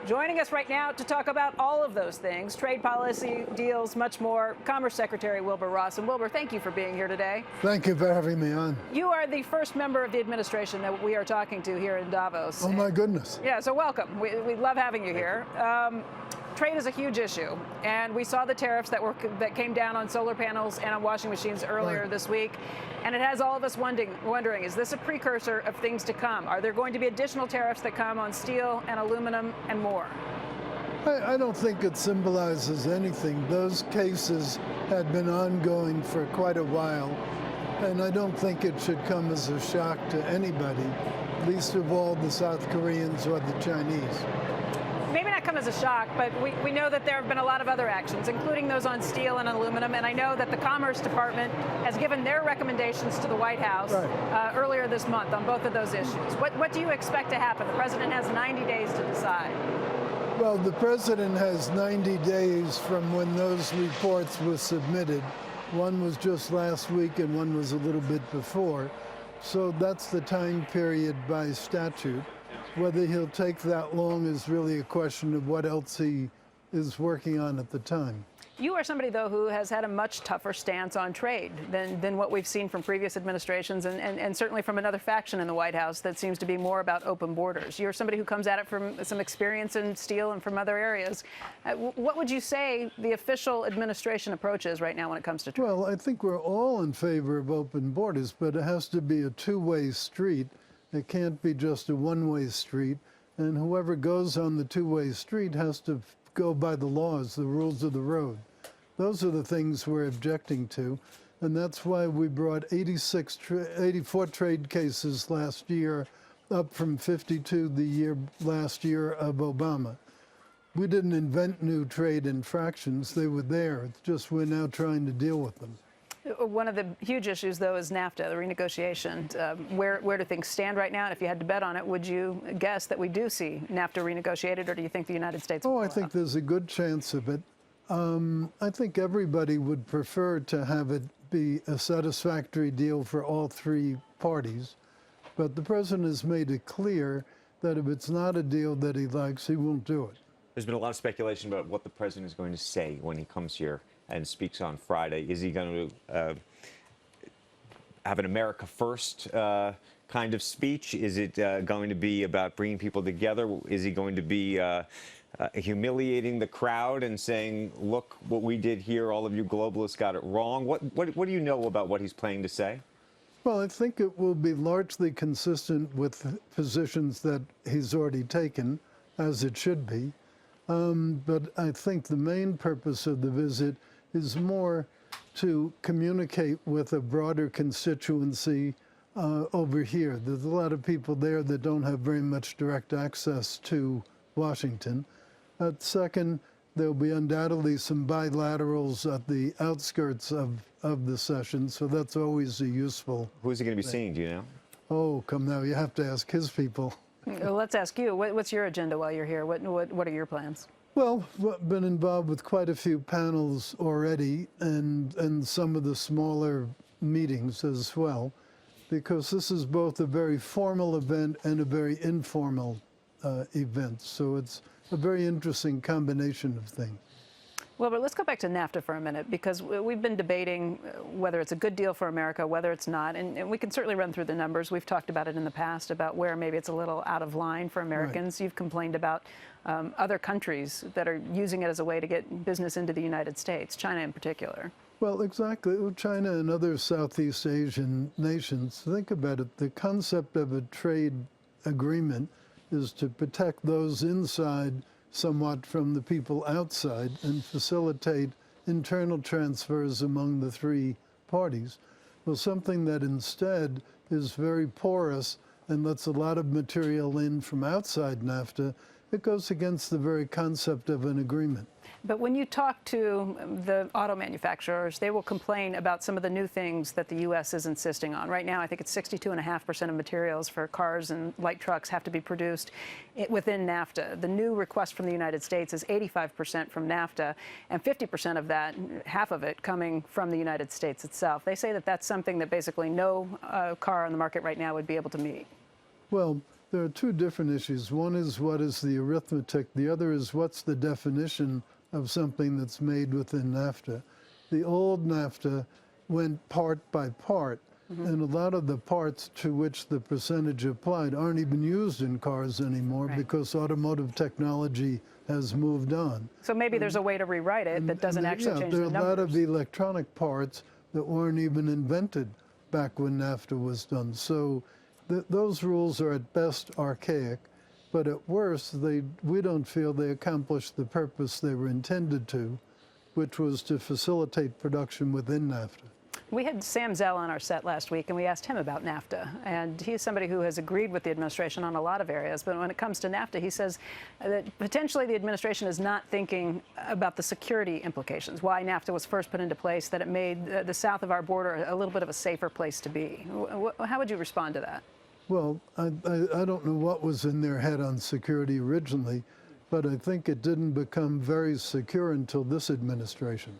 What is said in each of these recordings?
Joining us right now to talk about all of those things, trade policy, deals, much more, Commerce Secretary Wilbur Ross. And Wilbur, thank you for being here today. Thank you for having me on. You are the first member of the administration that we are talking to here in Davos. Oh, my goodness. Yeah, so welcome. We love having you here. Trade is a huge issue, and we saw the tariffs that came down on solar panels and on washing machines earlier this week, and it has all of us wondering, is this a precursor of things to come? Are there going to be additional tariffs that come on steel and aluminum and more? I don't think it symbolizes anything. Those cases had been ongoing for quite a while, and I don't think it should come as a shock to anybody, least of all the South Koreans or the Chinese. Maybe not come as a shock, but we know that there have been a lot of other actions, including those on steel and aluminum. And I know that the Commerce Department has given their recommendations to the White House earlier this month on both of those issues. What do you expect to happen? The president has 90 days to decide. Well, the president has 90 days from when those reports were submitted. One was just last week and one was a little bit before. So that's the time period by statute. Whether he'll take that long is really a question of what else he is working on at the time. You are somebody, though, who has had a much tougher stance on trade than what we've seen from previous administrations and certainly from another faction in the White House that seems to be more about open borders. You're somebody who comes at it from some experience in steel and from other areas. What would you say the official administration approach is right now when it comes to trade? Well, I think we're all in favor of open borders, but it has to be a two-way street. It can't be just a one-way street, and whoever goes on the two-way street has to go by the laws, the rules of the road. Those are the things we're objecting to, and that's why we brought 84 trade cases last year, up from 52 last year of Obama. We didn't invent new trade infractions. They were there. It's just we're now trying to deal with them. One of the huge issues, though, is NAFTA, the renegotiation. Where do things stand right now? And if you had to bet on it, would you guess that we do see NAFTA renegotiated, or do you think the United States will? Oh, I think there's a good chance of it. I think everybody would prefer to have it be a satisfactory deal for all three parties. But the president has made it clear that if it's not a deal that he likes, he won't do it. There's been a lot of speculation about what the president is going to say when he comes here and speaks on Friday. Is he going to have an America First kind of speech? Is it going to be about bringing people together? Is he going to be humiliating the crowd and saying, look what we did here, all of you globalists got it wrong? What do you know about what he's planning to say? Well, I think it will be largely consistent with positions that he's already taken, as it should be. But I think the main purpose of the visit is more to communicate with a broader constituency over here. There's a lot of people there that don't have very much direct access to Washington. Second, there'll be undoubtedly some bilaterals at the outskirts of the session, so that's always a useful Who's he going to be seeing, do you know? Oh, come now, you have to ask his people. Well, let's ask you. What's your agenda while you're here? What are your plans? Well, I've been involved with quite a few panels already and some of the smaller meetings as well, because this is both a very formal event and a very informal event. So it's a very interesting combination of things. Well, but let's go back to NAFTA for a minute, because we've been debating whether it's a good deal for America, whether it's not. And we can certainly run through the numbers. We've talked about it in the past, about where maybe it's a little out of line for Americans. Right. You've complained about other countries that are using it as a way to get business into the United States, China in particular. Well, exactly. China and other Southeast Asian nations, think about it. The concept of a trade agreement is to protect those inside somewhat from the people outside and facilitate internal transfers among the three parties. Well, something that instead is very porous and lets a lot of material in from outside NAFTA, it goes against the very concept of an agreement. But when you talk to the auto manufacturers, they will complain about some of the new things that the U.S. is insisting on. Right now, I think it's 62.5% of materials for cars and light trucks have to be produced within NAFTA. The new request from the United States is 85% from NAFTA, and 50% of that, half of it, coming from the United States itself. They say that that's something that basically no car on the market right now would be able to meet. Well, there are two different issues. One is what is the arithmetic. The other is what's the definition of something that's made within NAFTA. The old NAFTA went part by part, and a lot of the parts to which the percentage applied aren't even used in cars anymore because automotive technology has moved on. So maybe there's a way to rewrite it that doesn't actually change the numbers. There are a lot of electronic parts that weren't even invented back when NAFTA was done. So those rules are at best archaic, but at worst, we don't feel they accomplished the purpose they were intended to, which was to facilitate production within NAFTA. We had Sam Zell on our set last week, and we asked him about NAFTA. And he's somebody who has agreed with the administration on a lot of areas. But when it comes to NAFTA, he says that potentially the administration is not thinking about the security implications, why NAFTA was first put into place, that it made the south of our border a little bit of a safer place to be. How would you respond to that? Well, I don't know what was in their head on security originally, but I think it didn't become very secure until this administration.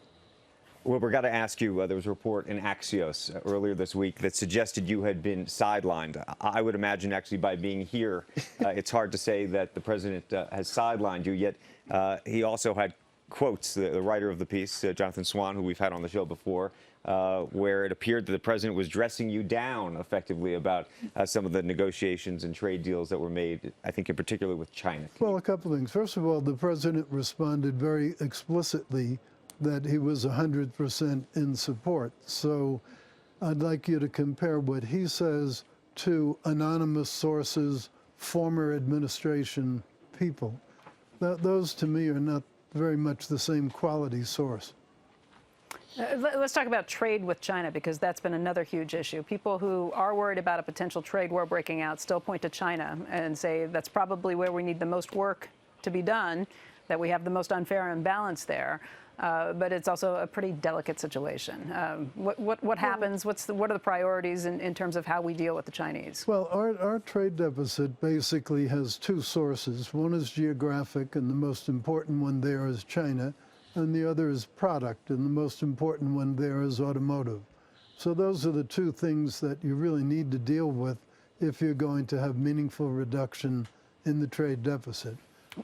Well, we've got to ask you, there was a report in Axios earlier this week that suggested you had been sidelined. I would imagine actually by being here, it's hard to say that the president has sidelined you, yet he also had quotes, the writer of the piece, Jonathan Swan, who we've had on the show before, where it appeared that the president was dressing you down effectively about some of the negotiations and trade deals that were made, I think in particular with China. Well, a couple of things. First of all, the president responded very explicitly that he was 100% in support. So I'd like you to compare what he says to anonymous sources, former administration people. Those to me are not very much the same quality source. Let's talk about trade with China, because that's been another huge issue. People who are worried about a potential trade war breaking out still point to China and say that's probably where we need the most work to be done, that we have the most unfair imbalance there. But it's also a pretty delicate situation. What happens? What are the priorities in terms of how we deal with the Chinese? Well, our trade deficit basically has two sources. One is geographic, and the most important one there is China, and the other is product, and the most important one there is automotive. So those are the two things that you really need to deal with if you're going to have meaningful reduction in the trade deficit.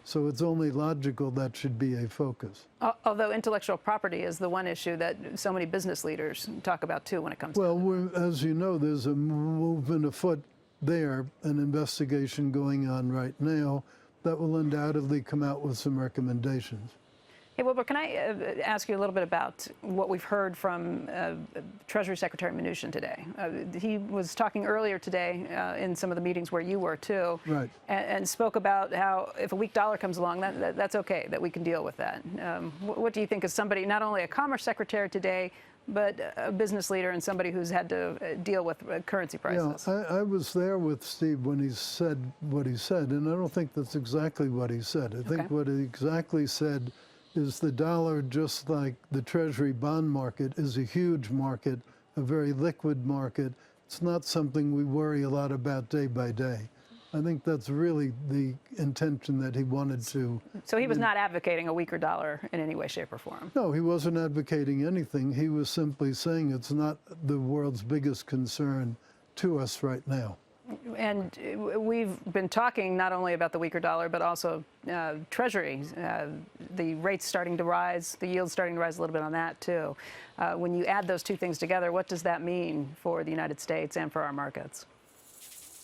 So it's only logical that should be a focus. Although intellectual property is the one issue that so many business leaders talk about, too, when it comes to that. As you know, there's a movement afoot there, an investigation going on right now that will undoubtedly come out with some recommendations. Hey, Wilbur, can I ask you a little bit about what we've heard from Treasury Secretary Mnuchin today? He was talking earlier today in some of the meetings where you were, too, right, and spoke about how if a weak dollar comes along, that's okay, that we can deal with that. What do you think as somebody, not only a Commerce Secretary today, but a business leader and somebody who's had to deal with currency prices? Yeah, I was there with Steve when he said what he said, and I don't think that's exactly what he said. I think what he exactly said is the dollar, just like the Treasury bond market, is a huge market, a very liquid market. It's not something we worry a lot about day by day. I think that's really the intention that he wanted to. So he was not advocating a weaker dollar in any way, shape, or form? No, he wasn't advocating anything. He was simply saying it's not the world's biggest concern to us right now. And we've been talking not only about the weaker dollar, but also Treasury, the rates starting to rise, the yields starting to rise a little bit on that, too. When you add those two things together, what does that mean for the United States and for our markets?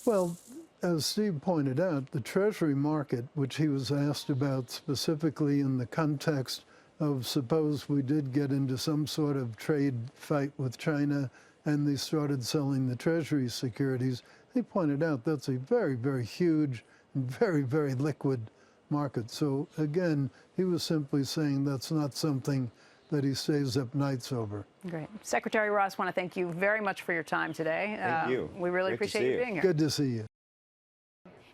Well, as Steve pointed out, the Treasury market, which he was asked about specifically in the context of suppose we did get into some sort of trade fight with China and they started selling the Treasury securities, he pointed out that's a very, very huge and very, very liquid market. So again, he was simply saying that's not something that he stays up nights over. Great. Secretary Ross, want to thank you very much for your time today. Thank you. We really appreciate you being here. Good to see you.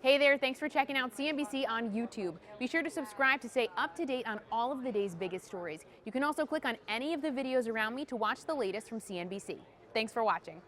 Hey there, thanks for checking out CNBC on YouTube. Be sure to subscribe to stay up to date on all of the day's biggest stories. You can also click on any of the videos around me to watch the latest from CNBC. Thanks for watching.